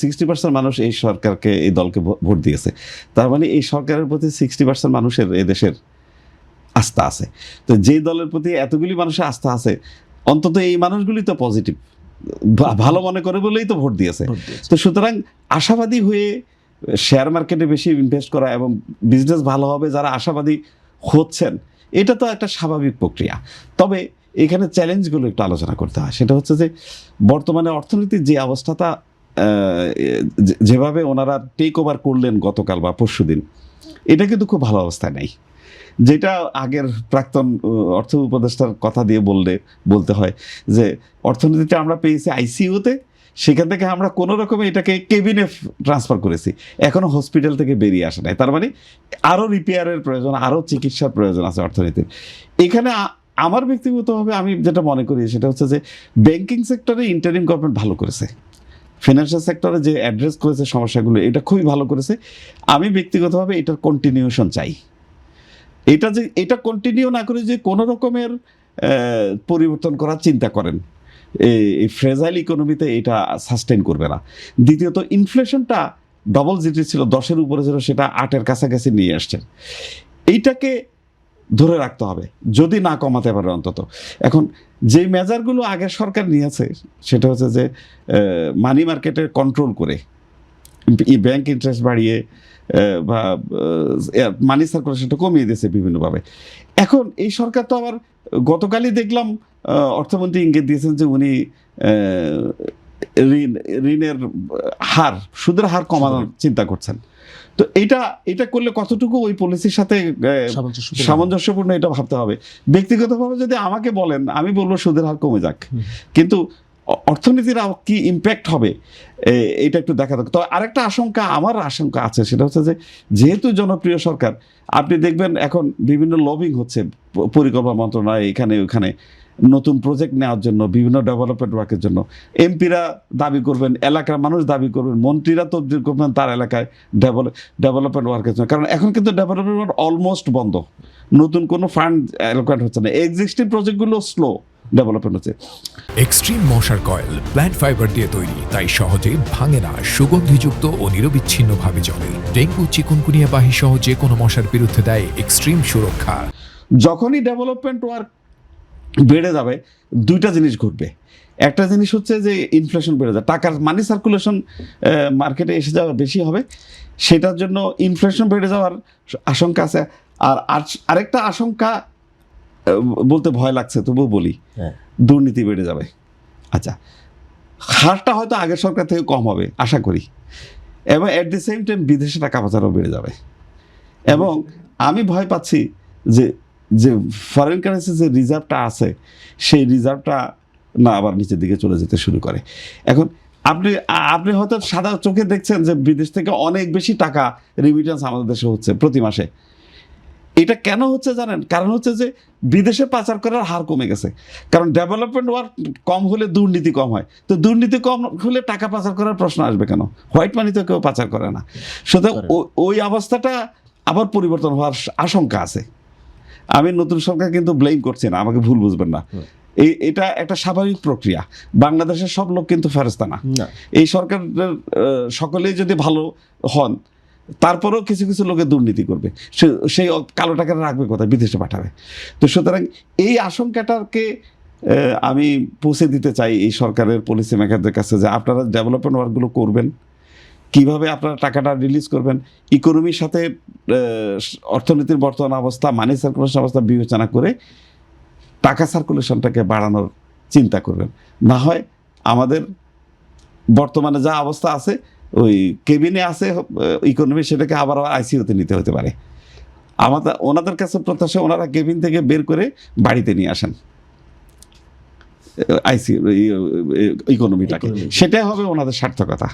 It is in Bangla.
60% মানুষ এই সরকারকে, এই দলকে ভোট দিয়েছে। তার মানে এই সরকারের প্রতি 60% মানুষের এদেশের আস্থা আছে। তো যেই দলের প্রতি এতগুলি মানুষের আস্থা আছে, অন্তত এই মানুষগুলি তো পজিটিভ, ভালো মনে করে বলেই তো ভোট দিয়েছে। তো সুতরাং আশাবাদী হয়ে শেয়ার মার্কেটে বেশি ইনভেস্ট করা এবং বিজনেস ভালো হবে যারা আশাবাদী হচ্ছেন, এটা তো একটা স্বাভাবিক প্রক্রিয়া। তবে এখানে চ্যালেঞ্জগুলো একটু আলোচনা করতে হয়। সেটা হচ্ছে যে বর্তমানে অর্থনীতির যে অবস্থাটা, যেভাবে ওনারা টেক ওভার করলেন গতকাল বা পরশুদিন, এটা কিন্তু খুব ভালো অবস্থায় নেই। যেটা আগের প্রাক্তন অর্থ উপদেষ্টার কথা দিয়ে বলতে হয় যে অর্থনীতিটা আমরা পেয়েছি আইসিইউতে, সেখান থেকে আমরা কোনো রকমে এটাকে কেবিনে ট্রান্সফার করেছি, এখনও হসপিটাল থেকে বেরিয়ে আসে নাই। তার মানে আরও রিপেয়ারের প্রয়োজন, আরও চিকিৎসার প্রয়োজন আছে অর্থনীতির। এখানে আমার ব্যক্তিগতভাবে আমি যেটা মনে করি সেটা হচ্ছে যে ব্যাংকিং সেক্টরে ইন্টারিম গভর্নমেন্ট ভালো করেছে, ফিনান্সিয়াল সেক্টরে যে অ্যাড্রেস করেছে সমস্যাগুলো, এটা খুবই ভালো করেছে। আমি ব্যক্তিগতভাবে এটার কন্টিনিউশন চাই। এটা কন্টিনিউ না করে যে কোনো রকমের পরিবর্তন করার চিন্তা করেন, এই ফ্রেজাইল ইকোনমিতে এটা সাস্টেন করবে না। দ্বিতীয়ত, ইনফ্লেশনটা ডবল ডিজিট ছিল, 10-এর উপরে ছিল, সেটা 8-এর কাছাকাছি নিয়ে আসছেন। এইটাকে ধরে রাখতে হবে যদি না কমাতে পারে অন্তত। এখন যে মেজারগুলো আগের সরকার নিয়েছে সেটা হচ্ছে যে মানি মার্কেটে কন্ট্রোল করে, ব্যাংক ইন্টারেস্ট বাড়িয়ে বা মানি সার্কুলেশনটা কমিয়ে দিয়েছে বিভিন্নভাবে। এখন এই সরকার তো আবার গতকালই দেখলাম অর্থমন্ত্রী ইঙ্গিত দিয়েছেন যে উনি ঋণের হার, সুদের হার কমানোর চিন্তা করছেন। তো এটা করলে কতটুকু ওই পলিসির সাথে সামঞ্জস্যপূর্ণ, এটা ভাবতে হবে। ব্যক্তিগতভাবে যদি আমাকে বলেন, আমি বলবো সুদের হার কমে যাক, কিন্তু অর্থনীতির কি ইম্প্যাক্ট হবে এটা একটু দেখা দরকার। তো আরেকটা আমার আশঙ্কা আছে, সেটা হচ্ছে যে যেহেতু জনপ্রিয় সরকার, আপনি দেখবেন এখন বিভিন্ন লবিং হচ্ছে পরিকল্পনা মন্ত্রণালয়, এখানে ওখানে নতুন প্রজেক্ট নেওয়ার জন্য, বিভিন্ন ডেভেলপমেন্ট ওয়ার্কের জন্য। এমপিরা দাবি করবেন, এলাকার মানুষ দাবি করবেন, মন্ত্রীরা তদবির করবেন তার এলাকায় ডেভেলপমেন্ট ওয়ার্কের জন্য। কারণ এখন কিন্তু ডেভেলপমেন্ট ওয়ার্ক অলমোস্ট বন্ধ, নতুন কোনো ফান্ড অ্যালোকেট হচ্ছে না, এক্সিস্টিং প্রজেক্টগুলো স্লো ডেভেলপমেন্ট হচ্ছে। এক্সট্রিম মশার কয়েল প্ল্যান্ট ফাইবার দিয়ে তৈরি, তাই সহজে ভাঙে না, সুগন্ধিযুক্ত ও নিরবিচ্ছিন্নভাবে জ্বলে। ডেঙ্গু, চিকুনগুনিয়া বাহি সহ যে কোনো মশার বিরুদ্ধে দেয় এক্সট্রিম সুরক্ষা। যখনই ডেভেলপমেন্ট ওয়ার্ক বেড়ে যাবে, দুইটা জিনিস ঘটবে। একটা জিনিস হচ্ছে যে ইনফ্লেশন বেড়ে যায়, টাকার মানি সার্কুলেশন মার্কেটে এসে যাওয়া বেশি হবে, সেটার জন্য ইনফ্লেশন বেড়ে যাওয়ার আশঙ্কা আছে। আর আরেকটা আশঙ্কা বলতে ভয় লাগছে, তবুও বলি, দুর্নীতি বেড়ে যাবে। আচ্ছা, হারটা হয়তো আগের সরকার থেকে কম হবে আশা করি, এবং অ্যাট দি সেম টাইম বিদেশে টাকা পাচারও বেড়ে যাবে। এবং আমি ভয় পাচ্ছি যে ফরেন কারেন্সি যে রিজার্ভটা আছে, সেই রিজার্ভটা না আবার নিচের দিকে চলে যেতে শুরু করে। এখন আপনি হয়তো সাদা চোখে দেখছেন যে বিদেশ থেকে অনেক বেশি টাকা রিমিটেন্স আমাদের দেশে হচ্ছে প্রতি মাসে। এটা কেন হচ্ছে জানেন? কারণ হচ্ছে যে বিদেশে পাচার করার হার কমে গেছে। কারণ ডেভেলপমেন্ট ওয়ার্ক কম হলে দুর্নীতি কম হয়, তো দুর্নীতি কম হলে টাকা পাচার করার প্রশ্ন আসবে কেন? হোয়াইট মানি তো কেউ পাচার করে না। সুতরাং ওই অবস্থাটা আবার পরিবর্তন হওয়ার আশঙ্কা আছে। আমি নতুন সরকার কিন্তু ব্লেম করছি না, আমাকে ভুল বুঝবেন না। এটা একটা স্বাভাবিক প্রক্রিয়া। বাংলাদেশের সব লোক কিন্তু ফেরেশতা না। এই সরকারের সকলেই যদি ভালো হন, তারপরেও কিছু কিছু লোকে দুর্নীতি করবে, সেই কালো টাকা রাখবে কোথায়? বিদেশে পাঠাবে। তো সুতরাং এই আশঙ্কাটাকে আমি পৌঁছে দিতে চাই এই সরকারের পলিসি মেকারদের কাছে, যে আপনারা ডেভেলপমেন্ট ওয়ার্কগুলো করবেন, কিভাবে আপনারা টাকাটা রিলিজ করবেন, ইকোনমির সাথে অর্থনীতির বর্তমান অবস্থা, মানি সার্কুলেশন অবস্থা বিবেচনা করে টাকা সার্কুলেশনটাকে বাড়ানোর চিন্তা করবেন। না হয় আমাদের বর্তমানে যা অবস্থা আছে, ওই কেবিনে আছে ইকোনমি, সেটাকে আবার আইসিইউতে নিতে হতে পারে। ওনাদের কাছে প্রত্যাশা ওনারা কেবিন থেকে বের করে বাড়িতে নিয়ে আসেন আইসিইউ ইকোনমিটাকে, সেটাই হবে ওনাদের সার্থকতা।